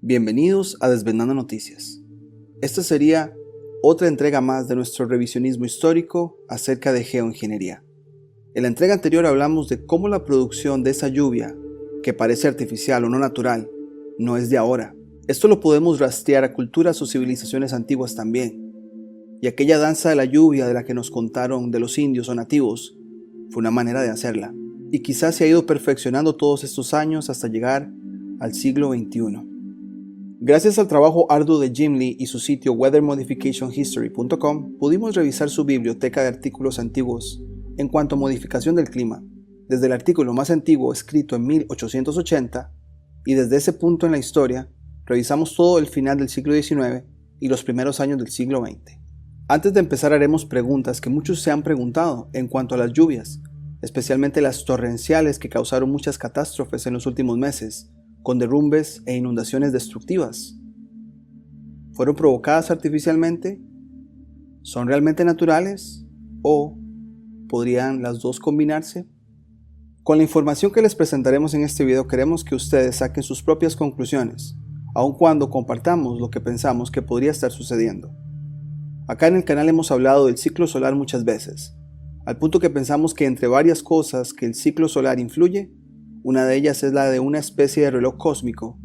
Bienvenidos a Desvendando Noticias. Esta sería otra entrega más de nuestro revisionismo histórico acerca de geoingeniería. En la entrega anterior hablamos de cómo la producción de esa lluvia, que parece artificial o no natural, no es de ahora. Esto lo podemos rastrear a culturas o civilizaciones antiguas también. Y aquella danza de la lluvia de la que nos contaron de los indios o nativos fue una manera de hacerla. Y quizás se ha ido perfeccionando todos estos años hasta llegar al siglo XXI. Gracias al trabajo arduo de Jim Lee y su sitio weathermodificationhistory.com, pudimos revisar su biblioteca de artículos antiguos en cuanto a modificación del clima, desde el artículo más antiguo escrito en 1880, y desde ese punto en la historia, revisamos todo el final del siglo XIX y los primeros años del siglo XX. Antes de empezar haremos preguntas que muchos se han preguntado en cuanto a las lluvias, especialmente las torrenciales que causaron muchas catástrofes en los últimos meses, con derrumbes e inundaciones destructivas. ¿Fueron provocadas artificialmente? ¿Son realmente naturales? ¿O podrían las dos combinarse? Con la información que les presentaremos en este video queremos que ustedes saquen sus propias conclusiones, aun cuando compartamos lo que pensamos que podría estar sucediendo. Acá en el canal hemos hablado del ciclo solar muchas veces, al punto que pensamos que entre varias cosas que el ciclo solar influye, una de ellas es la de una especie de reloj cósmico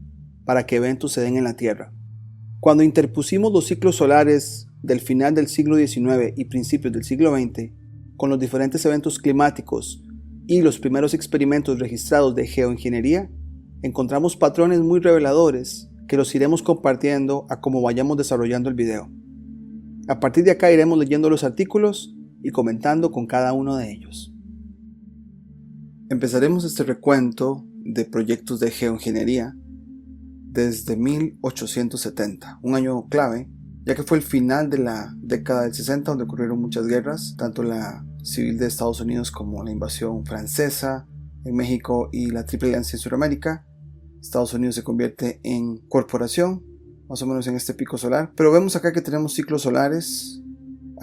para que eventos se den en la Tierra. Cuando interpusimos los ciclos solares del final del siglo XIX y principios del siglo XX con los diferentes eventos climáticos y los primeros experimentos registrados de geoingeniería, encontramos patrones muy reveladores que los iremos compartiendo a como vayamos desarrollando el video. A partir de acá iremos leyendo los artículos y comentando con cada uno de ellos. Empezaremos este recuento de proyectos de geoingeniería desde 1870, un año clave, ya que fue el final de la década del 60 donde ocurrieron muchas guerras, tanto la civil de Estados Unidos como la invasión francesa en México y la Triple Alianza en Sudamérica. Estados Unidos se convierte en corporación, más o menos en este pico solar, pero vemos acá que tenemos ciclos solares,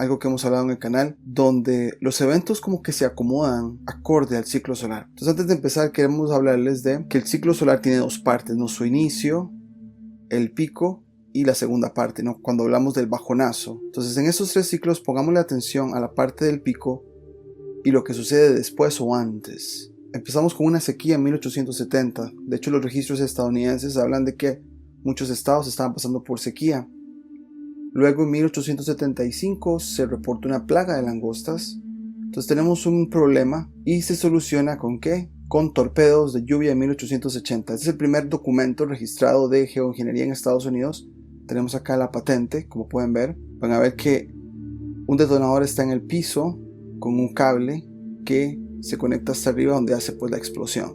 algo que hemos hablado en el canal, donde los eventos como que se acomodan acorde al ciclo solar. Entonces, antes de empezar queremos hablarles de que el ciclo solar tiene dos partes, ¿no? Su inicio, el pico y la segunda parte, ¿no? Cuando hablamos del bajonazo. Entonces, en esos tres ciclos pongámosle atención a la parte del pico y lo que sucede después o antes. Empezamos con una sequía en 1870. De hecho, los registros estadounidenses hablan de que muchos estados estaban pasando por sequía. Luego en 1875 se reporta una plaga de langostas. Entonces tenemos un problema y se soluciona ¿con qué? Con torpedos de lluvia en 1880. Este es el primer documento registrado de geoingeniería en Estados Unidos. Tenemos acá la patente, como pueden ver. Van a ver que un detonador está en el piso con un cable que se conecta hasta arriba donde hace pues la explosión.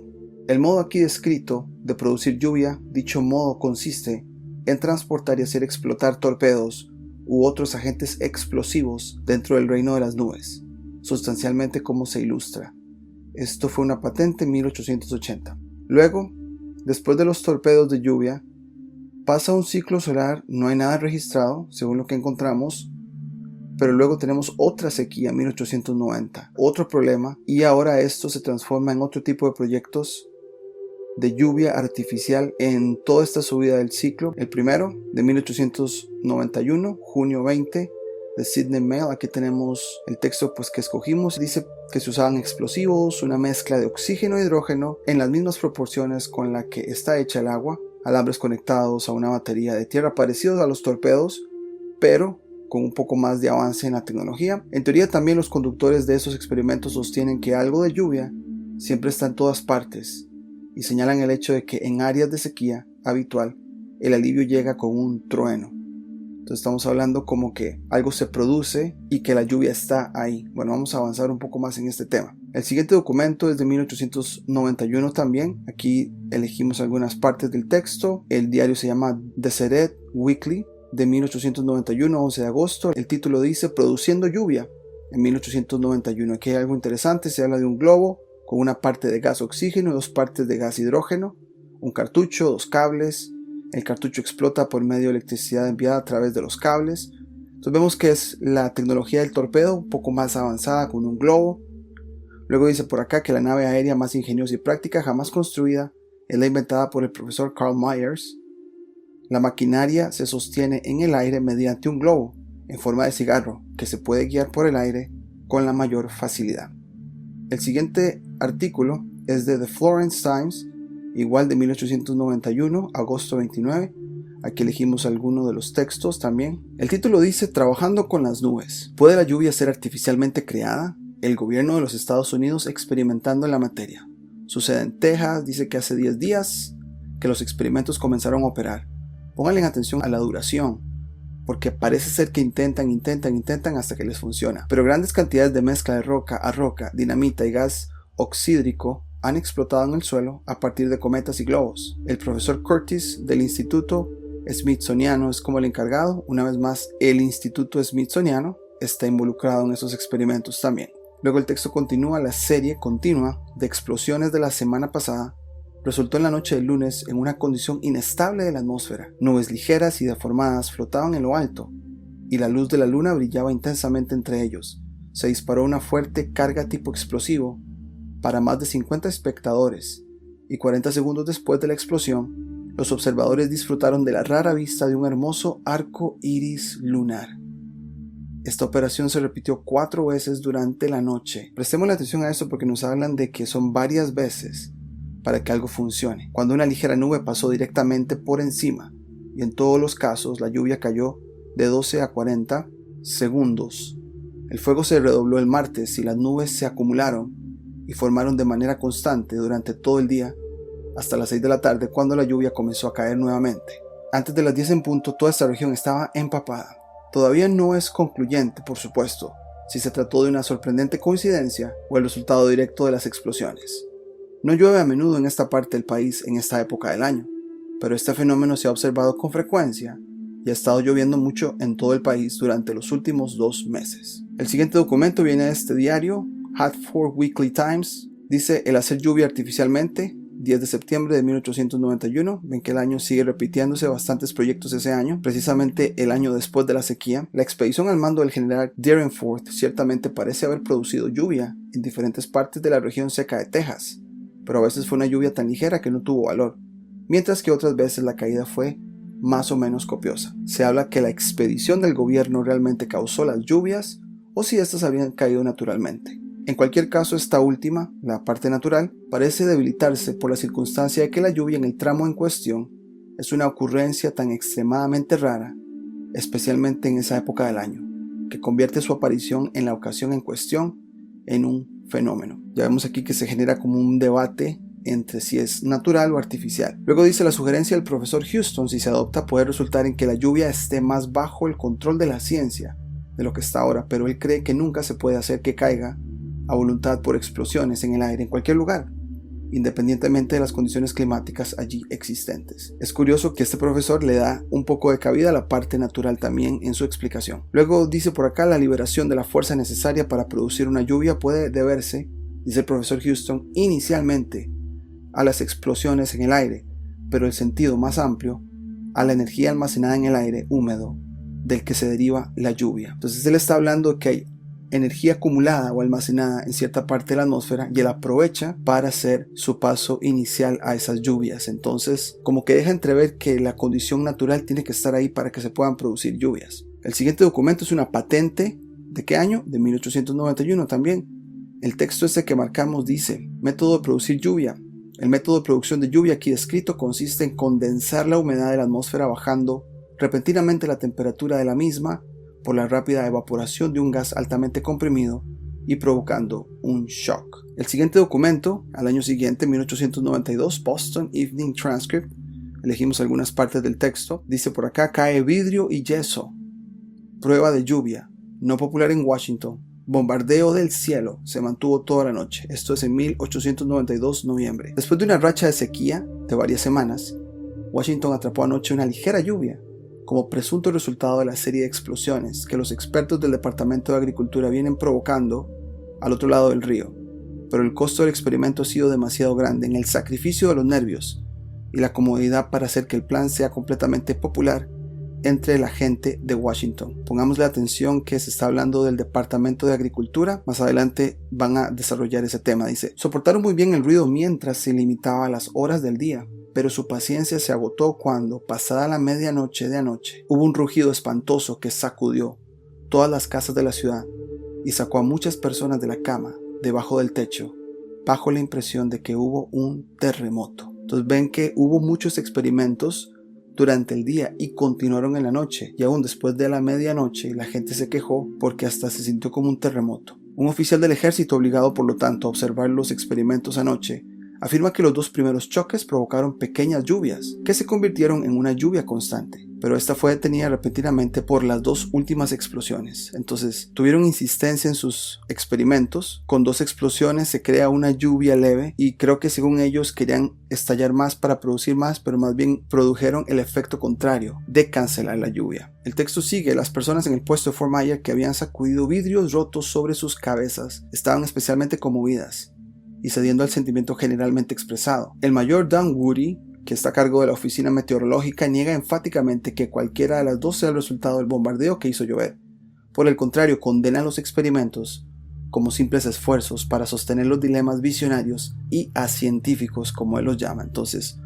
El modo aquí descrito de producir lluvia, dicho modo consiste en transportar y hacer explotar torpedos u otros agentes explosivos dentro del reino de las nubes, sustancialmente como se ilustra. Esto fue una patente en 1880. Luego, después de los torpedos de lluvia, pasa un ciclo solar, no hay nada registrado, según lo que encontramos, pero luego tenemos otra sequía en 1890, otro problema, y ahora esto se transforma en otro tipo de proyectos de lluvia artificial en toda esta subida del ciclo. El primero de 1891, junio 20, de Sydney Mail. Aquí tenemos el texto pues que escogimos. Dice que se usaban explosivos, una mezcla de oxígeno e hidrógeno en las mismas proporciones con la que está hecha el agua, alambres conectados a una batería de tierra parecidos a los torpedos, pero con un poco más de avance en la tecnología. En teoría también los conductores de esos experimentos sostienen que algo de lluvia siempre está en todas partes, y señalan el hecho de que en áreas de sequía habitual el alivio llega con un trueno. Entonces estamos hablando como que algo se produce y que la lluvia está ahí. Bueno, vamos a avanzar un poco más en este tema. El siguiente documento es de 1891 también. Aquí elegimos algunas partes del texto. El diario se llama Deseret Weekly de 1891, 11 de agosto. El título dice Produciendo lluvia en 1891. Aquí hay algo interesante, se habla de un globo con una parte de gas oxígeno y dos partes de gas hidrógeno, un cartucho, dos cables. El cartucho explota por medio de electricidad enviada a través de los cables. Entonces vemos que es la tecnología del torpedo un poco más avanzada con un globo. Luego dice por acá que la nave aérea más ingeniosa y práctica jamás construida es la inventada por el profesor Carl Myers. La maquinaria se sostiene en el aire mediante un globo en forma de cigarro que se puede guiar por el aire con la mayor facilidad. El siguiente artículo es de The Florence Times, igual de 1891, agosto 29. Aquí elegimos algunos de los textos también. El título dice: Trabajando con las nubes. ¿Puede la lluvia ser artificialmente creada? El gobierno de los Estados Unidos experimentando en la materia. Sucede en Texas. Dice que hace 10 días que los experimentos comenzaron a operar. Pónganle atención a la duración, porque parece ser que intentan hasta que les funciona. Pero grandes cantidades de mezcla de roca a roca, dinamita y gas oxídrico han explotado en el suelo a partir de cometas y globos. El profesor Curtis del Instituto Smithsoniano es como el encargado. Una vez más, el Instituto Smithsoniano está involucrado en esos experimentos también. Luego el texto continúa: la serie continua de explosiones de la semana pasada resultó en la noche del lunes en una condición inestable de la atmósfera. Nubes ligeras y deformadas flotaban en lo alto, y la luz de la luna brillaba intensamente entre ellos. Se disparó una fuerte carga tipo explosivo para más de 50 espectadores, y 40 segundos después de la explosión, los observadores disfrutaron de la rara vista de un hermoso arco iris lunar. Esta operación se repitió 4 veces durante la noche. Prestemos la atención a esto porque nos hablan de que son varias veces para que algo funcione. Cuando una ligera nube pasó directamente por encima, y en todos los casos la lluvia cayó de 12 a 40 segundos. El fuego se redobló el martes y las nubes se acumularon y formaron de manera constante durante todo el día hasta las 6 de la tarde, cuando la lluvia comenzó a caer nuevamente. Antes de las 10 en punto, toda esta región estaba empapada. Todavía no es concluyente, por supuesto, si se trató de una sorprendente coincidencia o el resultado directo de las explosiones. No llueve a menudo en esta parte del país en esta época del año, pero este fenómeno se ha observado con frecuencia y ha estado lloviendo mucho en todo el país durante los últimos 2 meses. El siguiente documento viene de este diario, Hartford Weekly Times. Dice: el hacer lluvia artificialmente, 10 de septiembre de 1891. Ven que el año sigue repitiéndose, bastantes proyectos ese año, precisamente el año después de la sequía. La expedición al mando del general Derenforth ciertamente parece haber producido lluvia en diferentes partes de la región seca de Texas, pero a veces fue una lluvia tan ligera que no tuvo valor, mientras que otras veces la caída fue más o menos copiosa. Se habla que la expedición del gobierno realmente causó las lluvias, o si éstas habían caído naturalmente. En cualquier caso, esta última, la parte natural, parece debilitarse por la circunstancia de que la lluvia en el tramo en cuestión es una ocurrencia tan extremadamente rara, especialmente en esa época del año, que convierte su aparición en la ocasión en cuestión en un fenómeno. Ya vemos aquí que se genera como un debate entre si es natural o artificial. Luego dice: la sugerencia del profesor Houston, si se adopta, puede resultar en que la lluvia esté más bajo el control de la ciencia de lo que está ahora, pero él cree que nunca se puede hacer que caiga a voluntad por explosiones en el aire en cualquier lugar, independientemente de las condiciones climáticas allí existentes. Es curioso que este profesor le da un poco de cabida a la parte natural también en su explicación. Luego dice por acá: la liberación de la fuerza necesaria para producir una lluvia puede deberse, dice el profesor Houston, inicialmente a las explosiones en el aire, pero el sentido más amplio, a la energía almacenada en el aire húmedo del que se deriva la lluvia. Entonces él está hablando de que hay energía acumulada o almacenada en cierta parte de la atmósfera y él aprovecha para hacer su paso inicial a esas lluvias. Entonces, como que deja entrever que la condición natural tiene que estar ahí para que se puedan producir lluvias. El siguiente documento es una patente. ¿De qué año? De 1891 también. El texto este que marcamos dice: método de producir lluvia. El método de producción de lluvia aquí descrito consiste en condensar la humedad de la atmósfera bajando repentinamente la temperatura de la misma por la rápida evaporación de un gas altamente comprimido y provocando un shock. El siguiente documento, al año siguiente, 1892, Boston Evening Transcript, elegimos algunas partes del texto, dice por acá: cae vidrio y yeso, prueba de lluvia, no popular en Washington, bombardeo del cielo, se mantuvo toda la noche. Esto es en 1892, noviembre. Después de una racha de sequía de varias semanas, Washington atrapó anoche una ligera lluvia, como presunto resultado de la serie de explosiones que los expertos del Departamento de Agricultura vienen provocando al otro lado del río. Pero el costo del experimento ha sido demasiado grande en el sacrificio de los nervios y la comodidad para hacer que el plan sea completamente popular entre la gente de Washington. Pongámosle atención que se está hablando del Departamento de Agricultura. Más adelante van a desarrollar ese tema. Dice: soportaron muy bien el ruido mientras se limitaba a las horas del día, pero su paciencia se agotó cuando, pasada la medianoche de anoche, hubo un rugido espantoso que sacudió todas las casas de la ciudad y sacó a muchas personas de la cama, debajo del techo, bajo la impresión de que hubo un terremoto. Entonces ven que hubo muchos experimentos durante el día y continuaron en la noche, y aún después de la medianoche la gente se quejó porque hasta se sintió como un terremoto. Un oficial del ejército, obligado por lo tanto a observar los experimentos anoche, afirma que los dos primeros choques provocaron pequeñas lluvias que se convirtieron en una lluvia constante, pero esta fue detenida repentinamente por las dos últimas explosiones. Entonces tuvieron insistencia en sus experimentos. Con 2 explosiones se crea una lluvia leve, y creo que según ellos querían estallar más para producir más, pero más bien produjeron el efecto contrario de cancelar la lluvia. El texto sigue: las personas en el puesto de Fort Myer, que habían sacudido vidrios rotos sobre sus cabezas, estaban especialmente conmovidas y cediendo al sentimiento generalmente expresado. El mayor Dunwoody, que está a cargo de la oficina meteorológica, niega enfáticamente que cualquiera de las dos sea el resultado del bombardeo que hizo llover. Por el contrario, condena los experimentos como simples esfuerzos para sostener los dilemas visionarios y acientíficos, como él los llama. Entonces,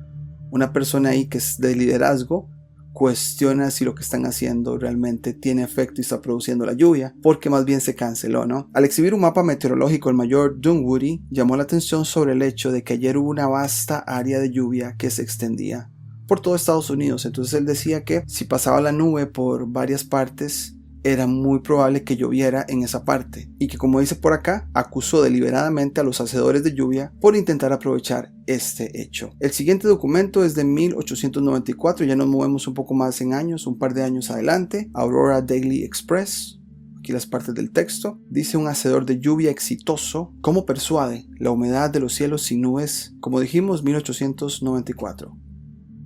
una persona ahí que es de liderazgo cuestiona si lo que están haciendo realmente tiene efecto y está produciendo la lluvia, porque más bien se canceló, ¿no? Al exhibir un mapa meteorológico, el mayor Dunwoody llamó la atención sobre el hecho de que ayer hubo una vasta área de lluvia que se extendía por todo Estados Unidos. Entonces él decía que si pasaba la nube por varias partes, era muy probable que lloviera en esa parte, y que, como dice por acá, acusó deliberadamente a los hacedores de lluvia por intentar aprovechar este hecho. El siguiente documento es de 1894, ya nos movemos un poco más en años, un par de años adelante. Aurora Daily Express, aquí las partes del texto. Dice: un hacedor de lluvia exitoso, ¿cómo persuade la humedad de los cielos sin nubes? Como dijimos, 1894.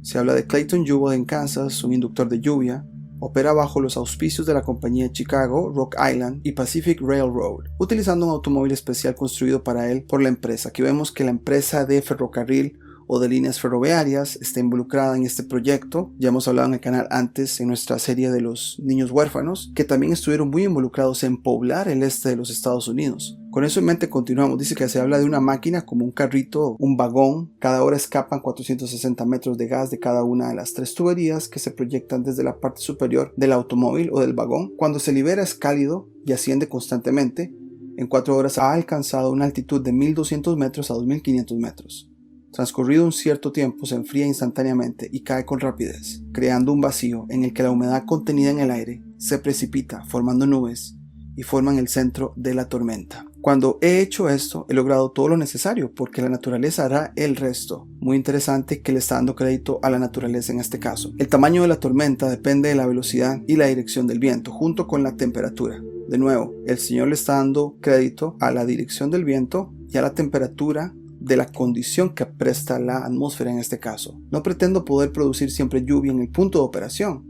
Se habla de Clayton Jewell en Kansas, un inductor de lluvia. Opera bajo los auspicios de la compañía Chicago, Rock Island y Pacific Railroad, utilizando un automóvil especial construido para él por la empresa. Aquí vemos que la empresa de ferrocarril o de líneas ferroviarias está involucrada en este proyecto. Ya hemos hablado en el canal antes, en nuestra serie de los niños huérfanos, que también estuvieron muy involucrados en poblar el este de los Estados Unidos. Con eso en mente continuamos. Dice que se habla de una máquina como un carrito, un vagón. Cada hora escapan 460 metros de gas de cada una de las 3 tuberías que se proyectan desde la parte superior del automóvil o del vagón. Cuando se libera es cálido y asciende constantemente. En 4 horas ha alcanzado una altitud de 1200 metros a 2500 metros. Transcurrido un cierto tiempo se enfría instantáneamente y cae con rapidez, creando un vacío en el que la humedad contenida en el aire se precipita formando nubes y forman el centro de la tormenta. Cuando he hecho esto, he logrado todo lo necesario, porque la naturaleza hará el resto. Muy interesante que le está dando crédito a la naturaleza en este caso. El tamaño de la tormenta depende de la velocidad y la dirección del viento, junto con la temperatura. De nuevo, el Señor le está dando crédito a la dirección del viento y a la temperatura de la condición que presta la atmósfera en este caso. No pretendo poder producir siempre lluvia en el punto de operación,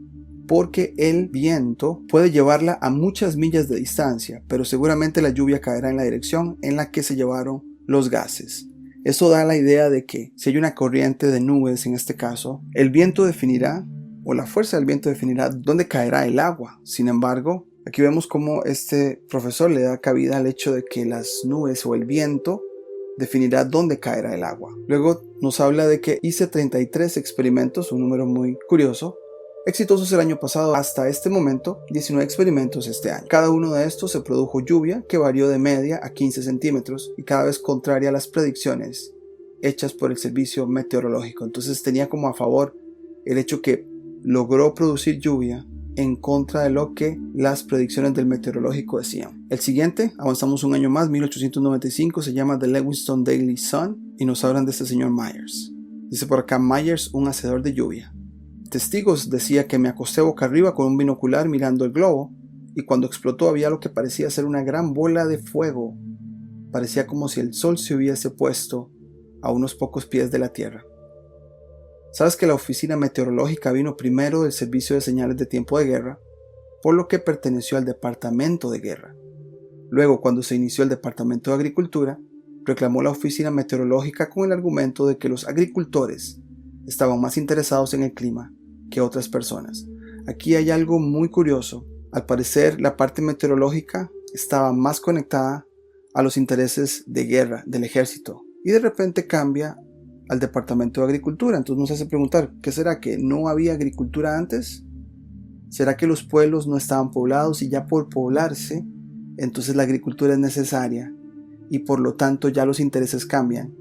porque el viento puede llevarla a muchas millas de distancia, pero seguramente la lluvia caerá en la dirección en la que se llevaron los gases. Eso da la idea de que si hay una corriente de nubes en este caso, el viento definirá, o la fuerza del viento definirá dónde caerá el agua. Sin embargo, aquí vemos cómo este profesor le da cabida al hecho de que las nubes o el viento definirá dónde caerá el agua. Luego nos habla de que hice 33 experimentos, un número muy curioso, exitosos el año pasado. Hasta este momento, 19 experimentos este año. Cada uno de estos se produjo lluvia que varió de media a 15 centímetros y cada vez contraria a las predicciones hechas por el servicio meteorológico. Entonces tenía como a favor el hecho que logró producir lluvia en contra de lo que las predicciones del meteorológico decían. El siguiente, avanzamos un año más, 1895, se llama The Lewiston Daily Sun y nos hablan de este señor Myers. Dice por acá: Myers, un hacedor de lluvia. Testigos decía que me acosté boca arriba con un binocular mirando el globo, y cuando explotó había lo que parecía ser una gran bola de fuego. Parecía como si el sol se hubiese puesto a unos pocos pies de la tierra. Sabes que la oficina meteorológica vino primero del servicio de señales de tiempo de guerra, por lo que perteneció al departamento de guerra. Luego, cuando se inició el departamento de agricultura, reclamó la oficina meteorológica con el argumento de que los agricultores estaban más interesados en el clima que otras personas. Aquí hay algo muy curioso. Al parecer, la parte meteorológica estaba más conectada a los intereses de guerra del ejército, y de repente cambia al Departamento de Agricultura. Entonces nos hace preguntar, ¿qué será? ¿Que no había agricultura antes? ¿Será que los pueblos no estaban poblados y ya por poblarse, entonces la agricultura es necesaria y por lo tanto ya los intereses cambian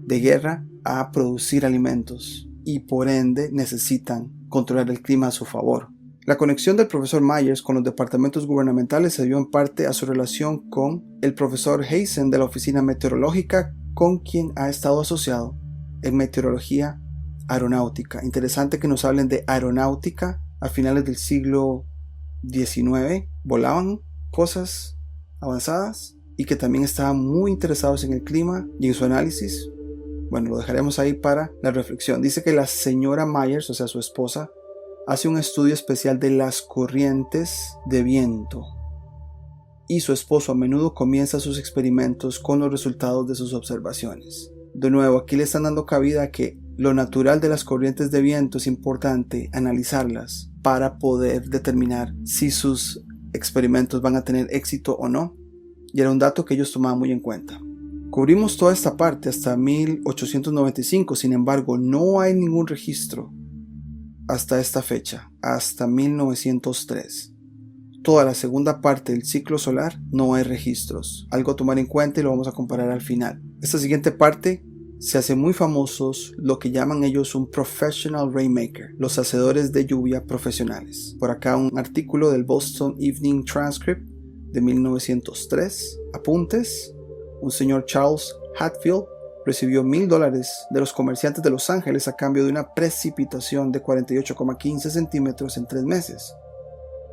de guerra a producir alimentos y por ende necesitan controlar el clima a su favor? La conexión del profesor Myers con los departamentos gubernamentales se dio en parte a su relación con el profesor Hazen de la Oficina Meteorológica, con quien ha estado asociado en meteorología aeronáutica. Interesante que nos hablen de aeronáutica a finales del siglo XIX. Volaban cosas avanzadas y que también estaban muy interesados en el clima y en su análisis. Bueno, lo dejaremos ahí para la reflexión. Dice que la señora Myers, o sea su esposa, hace un estudio especial de las corrientes de viento y su esposo a menudo comienza sus experimentos con los resultados de sus observaciones. De nuevo, aquí le están dando cabida a que lo natural de las corrientes de viento es importante analizarlas para poder determinar si sus experimentos van a tener éxito o no, y era un dato que ellos tomaban muy en cuenta. Cubrimos toda esta parte hasta 1895, sin embargo no hay ningún registro hasta esta fecha, hasta 1903. Toda la segunda parte del ciclo solar no hay registros, algo a tomar en cuenta y lo vamos a comparar al final. Esta siguiente parte se hace muy famosos lo que llaman ellos un professional rainmaker, los hacedores de lluvia profesionales. Por acá un artículo del Boston Evening Transcript de 1903, apuntes. Un señor Charles Hatfield recibió $1,000 de los comerciantes de Los Ángeles a cambio de una precipitación de 48,15 centímetros en 3 meses.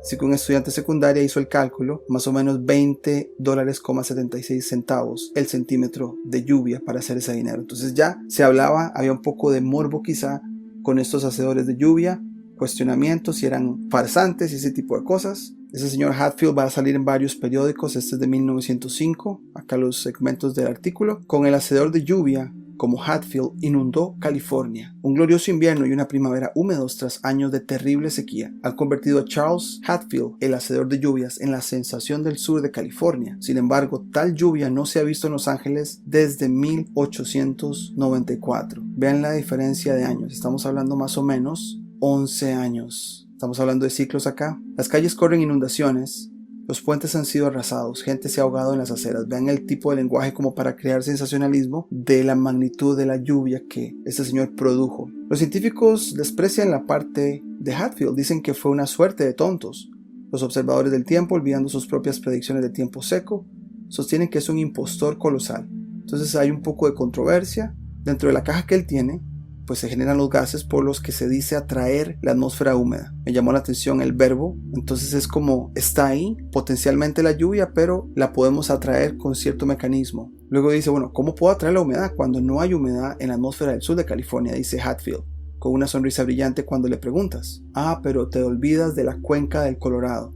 Así que un estudiante secundaria hizo el cálculo, más o menos $20.76 el centímetro de lluvia para hacer ese dinero. Entonces ya se hablaba, había un poco de morbo quizá con estos hacedores de lluvia, cuestionamientos si eran farsantes y ese tipo de cosas. Ese señor Hatfield va a salir en varios periódicos, este es de 1905, acá los segmentos del artículo. Con el hacedor de lluvia como Hatfield inundó California. Un glorioso invierno y una primavera húmedos tras años de terrible sequía han convertido a Charles Hatfield, el hacedor de lluvias, en la sensación del sur de California. Sin embargo, tal lluvia no se ha visto en Los Ángeles desde 1894. Vean la diferencia de años, estamos hablando más o menos 11 años. Estamos hablando de ciclos acá. Las calles corren inundaciones, los puentes han sido arrasados, gente se ha ahogado en las aceras. Vean el tipo de lenguaje como para crear sensacionalismo de la magnitud de la lluvia que este señor produjo. Los científicos desprecian la parte de Hatfield, dicen que fue una suerte de tontos. Los observadores del tiempo, olvidando sus propias predicciones de tiempo seco, sostienen que es un impostor colosal. Entonces hay un poco de controversia. Dentro de la caja que él tiene, pues se generan los gases por los que se dice atraer la atmósfera húmeda. Me llamó la atención el verbo, entonces es como está ahí potencialmente la lluvia, pero la podemos atraer con cierto mecanismo. Luego dice, bueno, ¿cómo puedo atraer la humedad cuando no hay humedad en la atmósfera del sur de California? Dice Hatfield, con una sonrisa brillante cuando le preguntas. Pero te olvidas de la cuenca del Colorado,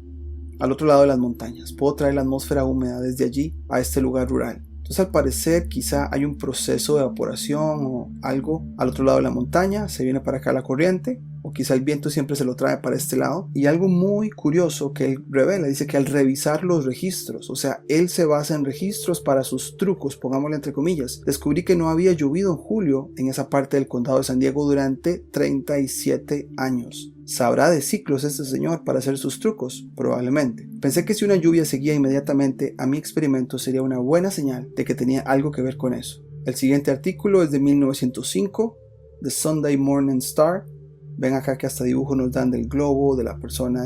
al otro lado de las montañas. Puedo traer la atmósfera húmeda desde allí a este lugar rural. Entonces al parecer quizá hay un proceso de evaporación o algo al otro lado de la montaña, se viene para acá la corriente, o quizá el viento siempre se lo trae para este lado. Y algo muy curioso que él revela, dice que al revisar los registros, o sea, él se basa en registros para sus trucos, pongámosle entre comillas, descubrí que no había llovido en julio en esa parte del condado de San Diego durante 37 años. ¿Sabrá de ciclos este señor para hacer sus trucos? Probablemente. Pensé que si una lluvia seguía inmediatamente a mi experimento sería una buena señal de que tenía algo que ver con eso. El siguiente artículo es de 1905, The Sunday Morning Star. Ven acá que hasta dibujo nos dan del globo, de la persona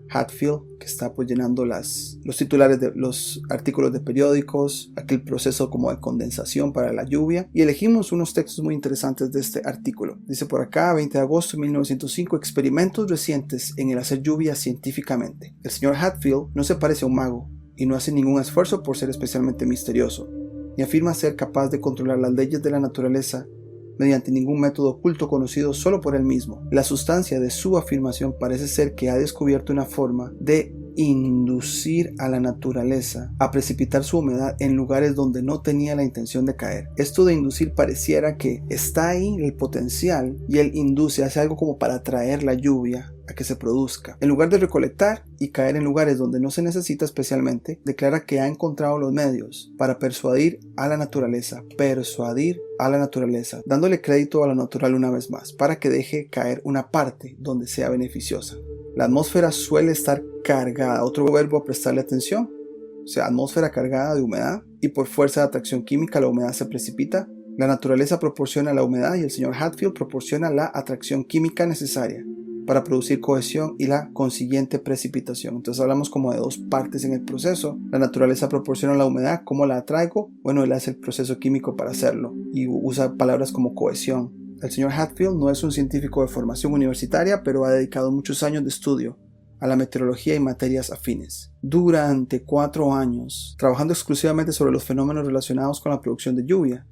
Hatfield, que está pues llenando los titulares de los artículos de periódicos, aquel proceso como de condensación para la lluvia, y elegimos unos textos muy interesantes de este artículo. Dice por acá, 20 de agosto de 1905, experimentos recientes en el hacer lluvia científicamente. El señor Hatfield no se parece a un mago, y no hace ningún esfuerzo por ser especialmente misterioso, ni afirma ser capaz de controlar las leyes de la naturaleza mediante ningún método oculto conocido solo por él mismo. La sustancia de su afirmación parece ser que ha descubierto una forma de inducir a la naturaleza a precipitar su humedad en lugares donde no tenía la intención de caer. Esto de inducir pareciera que está ahí el potencial y él induce, hace algo como para atraer la lluvia a que se produzca. En lugar de recolectar y caer en lugares donde no se necesita especialmente, declara que ha encontrado los medios para persuadir a la naturaleza, dándole crédito a lo natural una vez más, para que deje caer una parte donde sea beneficiosa. La atmósfera suele estar cargada, otro verbo a prestarle atención, o sea, atmósfera cargada de humedad, y por fuerza de atracción química la humedad se precipita. La naturaleza proporciona la humedad y el señor Hatfield proporciona la atracción química necesaria para producir cohesión y la consiguiente precipitación. Entonces hablamos como de dos partes en el proceso. La naturaleza proporciona la humedad. ¿Cómo la atraigo? Bueno, él hace el proceso químico para hacerlo y usa palabras como cohesión. El señor Hatfield no es un científico de formación universitaria, pero ha dedicado muchos años de estudio a la meteorología y materias afines. Durante 4 años, trabajando exclusivamente sobre los fenómenos relacionados con la producción de lluvia.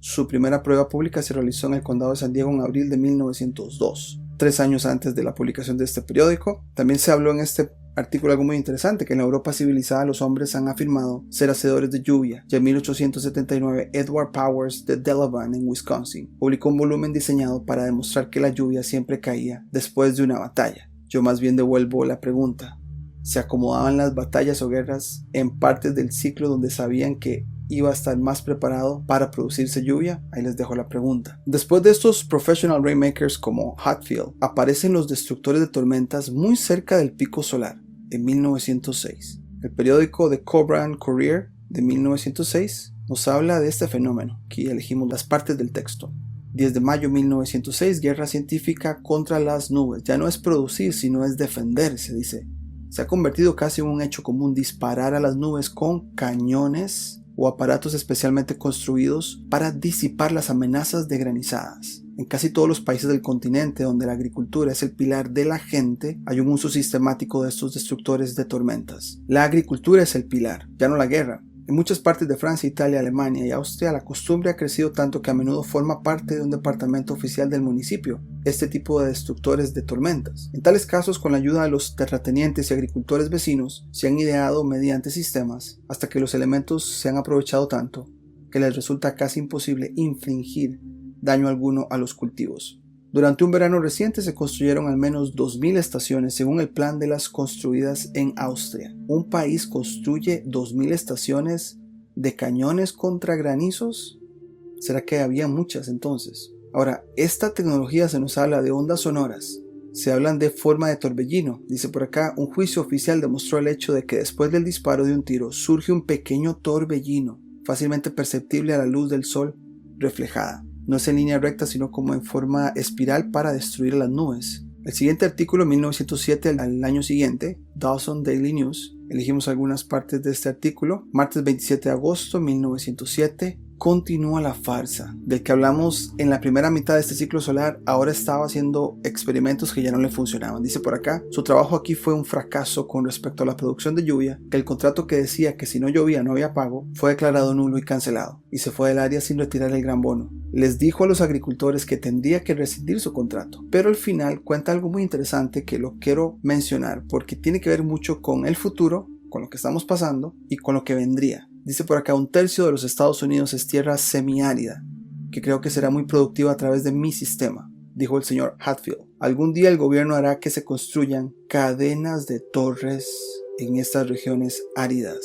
Su primera prueba pública se realizó en el condado de San Diego en abril de 1902. 3 años antes de la publicación de este periódico. También se habló en este artículo algo muy interesante, que en la Europa civilizada los hombres han afirmado ser hacedores de lluvia. Ya en 1879, Edward Powers de Delavan, en Wisconsin, publicó un volumen diseñado para demostrar que la lluvia siempre caía después de una batalla. Yo más bien devuelvo la pregunta. ¿Se acomodaban las batallas o guerras en partes del ciclo donde sabían que iba a estar más preparado para producirse lluvia? Ahí les dejo la pregunta. Después de estos professional rainmakers como Hatfield, aparecen los destructores de tormentas muy cerca del pico solar, en 1906. El periódico The Cobran Courier de 1906 nos habla de este fenómeno. Aquí elegimos las partes del texto. 10 de mayo de 1906, guerra científica contra las nubes. Ya no es producir, sino es defender, se dice. Se ha convertido casi en un hecho común disparar a las nubes con cañones o aparatos especialmente construidos para disipar las amenazas de granizadas. En casi todos los países del continente donde la agricultura es el pilar de la gente, hay un uso sistemático de estos destructores de tormentas. La agricultura es el pilar, ya no la guerra. En muchas partes de Francia, Italia, Alemania y Austria, la costumbre ha crecido tanto que a menudo forma parte de un departamento oficial del municipio, este tipo de destructores de tormentas. En tales casos, con la ayuda de los terratenientes y agricultores vecinos, se han ideado mediante sistemas hasta que los elementos se han aprovechado tanto que les resulta casi imposible infligir daño alguno a los cultivos. Durante un verano reciente se construyeron al menos 2.000 estaciones según el plan de las construidas en Austria. ¿Un país construye 2.000 estaciones de cañones contra granizos? ¿Será que había muchas entonces? Ahora, esta tecnología se nos habla de ondas sonoras. Se hablan de forma de torbellino. Dice por acá, un juicio oficial demostró el hecho de que después del disparo de un tiro surge un pequeño torbellino, fácilmente perceptible a la luz del sol reflejada. No es en línea recta, sino como en forma espiral para destruir las nubes. El siguiente artículo, 1907, al año siguiente, Dawson Daily News. Elegimos algunas partes de este artículo. Martes 27 de agosto, 1907. Continúa la farsa. Del que hablamos en la primera mitad de este ciclo solar, ahora estaba haciendo experimentos que ya no le funcionaban. Dice por acá, su trabajo aquí fue un fracaso con respecto a la producción de lluvia, que el contrato que decía que si no llovía no había pago, fue declarado nulo y cancelado, y se fue del área sin retirar el gran bono. Les dijo a los agricultores que tendría que rescindir su contrato, pero al final cuenta algo muy interesante que lo quiero mencionar porque tiene que ver mucho con el futuro, con lo que estamos pasando y con lo que vendría. Dice por acá, 1/3 de los Estados Unidos es tierra semiárida, que creo que será muy productiva a través de mi sistema, dijo el señor Hatfield. Algún día el gobierno hará que se construyan cadenas de torres en estas regiones áridas.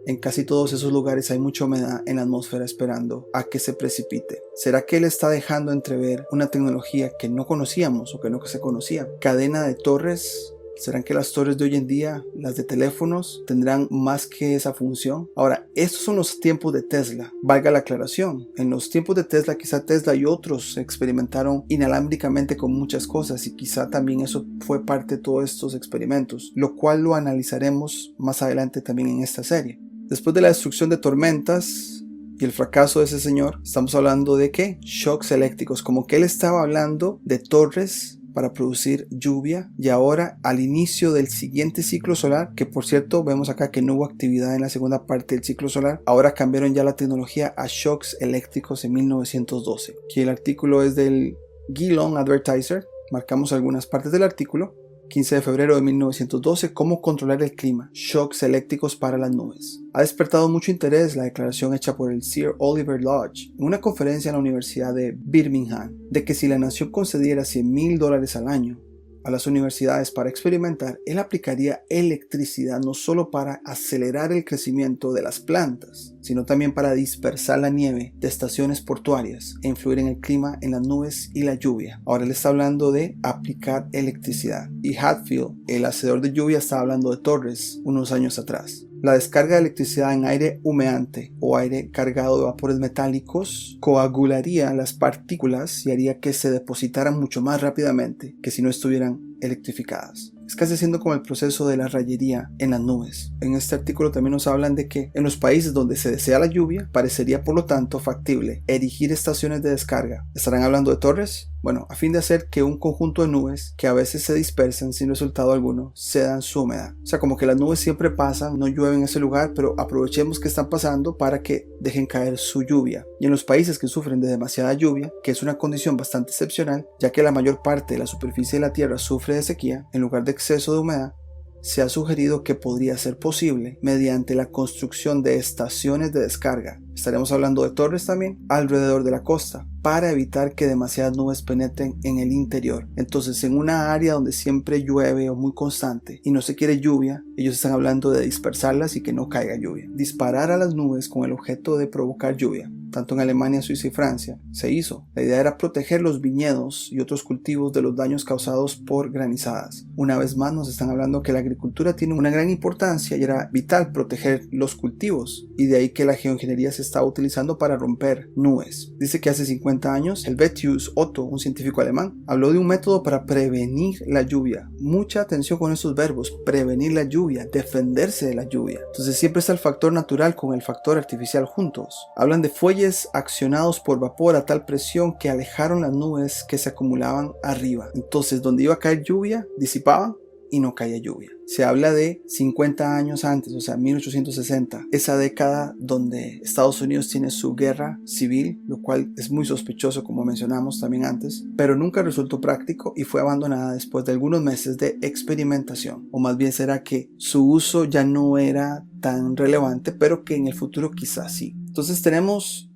En casi todos esos lugares hay mucha humedad en la atmósfera esperando a que se precipite. ¿Será que él está dejando entrever una tecnología que no conocíamos o que no se conocía? Cadena de torres. ¿Serán que las torres de hoy en día, las de teléfonos, tendrán más que esa función? Ahora, estos son los tiempos de Tesla. Valga la aclaración. En los tiempos de Tesla, quizá Tesla y otros experimentaron inalámbricamente con muchas cosas y quizá también eso fue parte de todos estos experimentos, lo cual lo analizaremos más adelante también en esta serie. Después de la destrucción de tormentas y el fracaso de ese señor, estamos hablando de ¿qué? Shocks eléctricos, como que él estaba hablando de torres para producir lluvia, y ahora al inicio del siguiente ciclo solar, que por cierto vemos acá que no hubo actividad en la segunda parte del ciclo solar, ahora cambiaron ya la tecnología a shocks eléctricos en 1912. Aquí el artículo es del Geelong Advertiser, marcamos algunas partes del artículo 15 de febrero de 1912, Cómo controlar el clima, shocks eléctricos para las nubes. Ha despertado mucho interés la declaración hecha por el Sir Oliver Lodge en una conferencia en la Universidad de Birmingham de que si la nación concediera $100,000 al año a las universidades para experimentar, él aplicaría electricidad no solo para acelerar el crecimiento de las plantas, sino también para dispersar la nieve de estaciones portuarias e influir en el clima, en las nubes y la lluvia. Ahora él está hablando de aplicar electricidad. Y Hatfield, el hacedor de lluvia, estaba hablando de torres unos años atrás. La descarga de electricidad en aire humeante o aire cargado de vapores metálicos coagularía las partículas y haría que se depositaran mucho más rápidamente que si no estuvieran electrificadas. Es casi siendo como el proceso de la rayería en las nubes. En este artículo también nos hablan de que en los países donde se desea la lluvia, parecería por lo tanto factible erigir estaciones de descarga. ¿Estarán hablando de torres? Bueno, a fin de hacer que un conjunto de nubes que a veces se dispersan sin resultado alguno cedan su humedad. O sea, como que las nubes siempre pasan, no llueve en ese lugar, pero aprovechemos que están pasando para que dejen caer su lluvia. Y en los países que sufren de demasiada lluvia, que es una condición bastante excepcional, ya que la mayor parte de la superficie de la tierra sufre de sequía, en lugar de exceso de humedad, se ha sugerido que podría ser posible mediante la construcción de estaciones de descarga. Estaremos hablando de torres también alrededor de la costa para evitar que demasiadas nubes penetren en el interior. Entonces, en una área donde siempre llueve o muy constante y no se quiere lluvia, ellos están hablando de dispersarlas y que no caiga lluvia. Disparar a las nubes con el objeto de provocar lluvia, tanto en Alemania, Suiza y Francia, se hizo. La idea era proteger los viñedos y otros cultivos de los daños causados por granizadas. Una vez más nos están hablando que la agricultura tiene una gran importancia y era vital proteger los cultivos, y de ahí que la geoingeniería se estaba utilizando para romper nubes. Dice que hace 50 años Helvetius Otto, un científico alemán, habló de un método para prevenir la lluvia. Mucha atención con esos verbos: prevenir la lluvia, defenderse de la lluvia. Entonces siempre está el factor natural con el factor artificial juntos. Hablan de fuelles accionados por vapor a tal presión que alejaron las nubes que se acumulaban arriba. Entonces donde iba a caer lluvia, disipaban y no caía lluvia. Se habla de 50 años antes, o sea 1860, esa década donde Estados Unidos tiene su guerra civil, lo cual es muy sospechoso, como mencionamos también antes, pero nunca resultó práctico y fue abandonada después de algunos meses de experimentación. O más bien será que su uso ya no era tan relevante, pero que en el futuro quizás sí. Entonces tenemos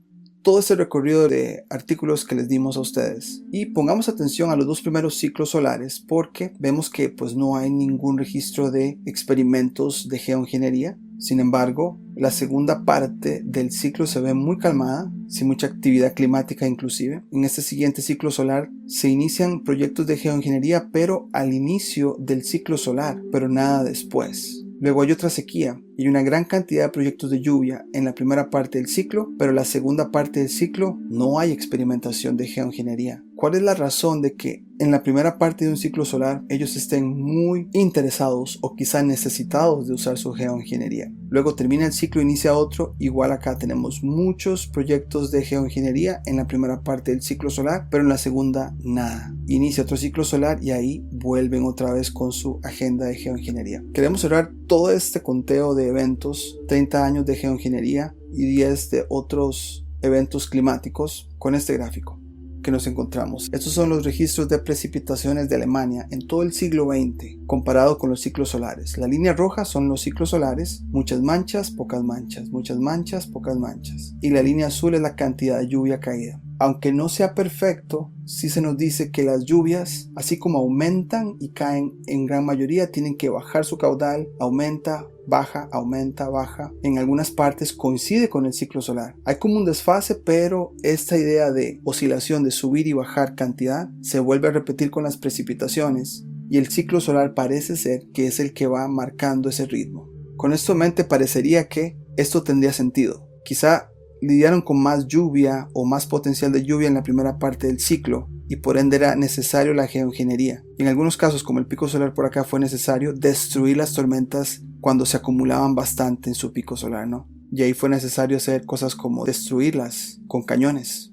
todo este recorrido de artículos que les dimos a ustedes, y pongamos atención a los dos primeros ciclos solares porque vemos que pues no hay ningún registro de experimentos de geoingeniería. Sin embargo, la segunda parte del ciclo se ve muy calmada, sin mucha actividad climática inclusive. En este siguiente ciclo solar se inician proyectos de geoingeniería, pero al inicio del ciclo solar, pero nada después. Luego hay otra sequía y una gran cantidad de proyectos de lluvia en la primera parte del ciclo, pero en la segunda parte del ciclo no hay experimentación de geoingeniería. ¿Cuál es la razón de que en la primera parte de un ciclo solar ellos estén muy interesados o quizá necesitados de usar su geoingeniería? Luego termina el ciclo, inicia otro. Igual acá tenemos muchos proyectos de geoingeniería en la primera parte del ciclo solar, pero en la segunda nada. Inicia otro ciclo solar y ahí vuelven otra vez con su agenda de geoingeniería. Queremos cerrar todo este conteo de eventos, 30 años de geoingeniería y 10 de otros eventos climáticos, con este gráfico que nos encontramos. Estos son los registros de precipitaciones de Alemania en todo el siglo XX comparado con los ciclos solares. La línea roja son los ciclos solares, muchas manchas, pocas manchas, muchas manchas, pocas manchas, y la línea azul es la cantidad de lluvia caída. Aunque no sea perfecto, sí se nos dice que las lluvias, así como aumentan y caen en gran mayoría, tienen que bajar su caudal, aumenta, baja, aumenta, baja. En algunas partes coincide con el ciclo solar. Hay como un desfase, pero esta idea de oscilación de subir y bajar cantidad se vuelve a repetir con las precipitaciones, y el ciclo solar parece ser que es el que va marcando ese ritmo. Con esto en mente parecería que esto tendría sentido. Quizá lidiaron con más lluvia o más potencial de lluvia en la primera parte del ciclo y por ende era necesario la geoingeniería. En algunos casos, como el pico solar por acá, fue necesario destruir las tormentas cuando se acumulaban bastante en su pico solar, ¿no? Y ahí fue necesario hacer cosas como destruirlas con cañones.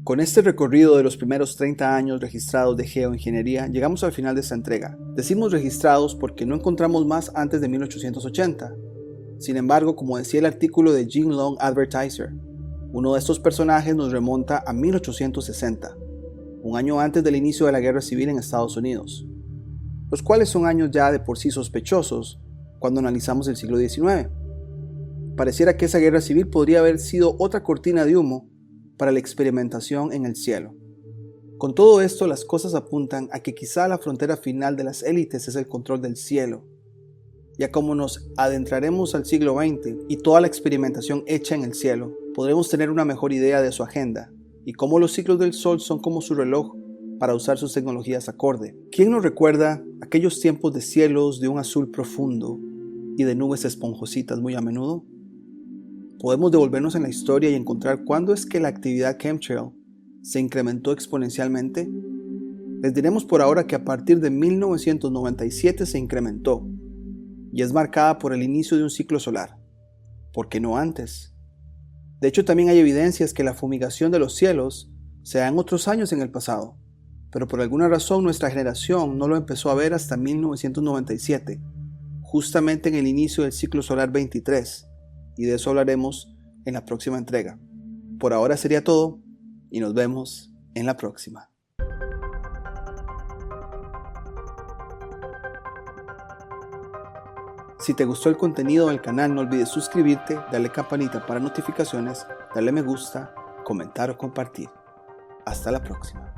Con este recorrido de los primeros 30 años registrados de geoingeniería, llegamos al final de esta entrega. Decimos registrados porque no encontramos más antes de 1880. Sin embargo, como decía el artículo de Jim Long Advertiser, uno de estos personajes nos remonta a 1860. un año antes del inicio de la Guerra Civil en Estados Unidos, los cuales son años ya de por sí sospechosos cuando analizamos el siglo XIX. Pareciera que esa guerra civil podría haber sido otra cortina de humo para la experimentación en el cielo. Con todo esto, las cosas apuntan a que quizá la frontera final de las élites es el control del cielo. Ya como nos adentraremos al siglo XX y toda la experimentación hecha en el cielo, podremos tener una mejor idea de su agenda y cómo los ciclos del sol son como su reloj para usar sus tecnologías acorde. ¿Quién nos recuerda aquellos tiempos de cielos de un azul profundo y de nubes esponjositas muy a menudo? Podemos devolvernos en la historia y encontrar cuándo es que la actividad chemtrail se incrementó exponencialmente. Les diremos por ahora que a partir de 1997 se incrementó y es marcada por el inicio de un ciclo solar. ¿Por qué no antes? De hecho, también hay evidencias que la fumigación de los cielos se da en otros años en el pasado, pero por alguna razón nuestra generación no lo empezó a ver hasta 1997, justamente en el inicio del ciclo solar 23, y de eso hablaremos en la próxima entrega. Por ahora sería todo y nos vemos en la próxima. Si te gustó el contenido del canal, no olvides suscribirte, darle campanita para notificaciones, darle me gusta, comentar o compartir. Hasta la próxima.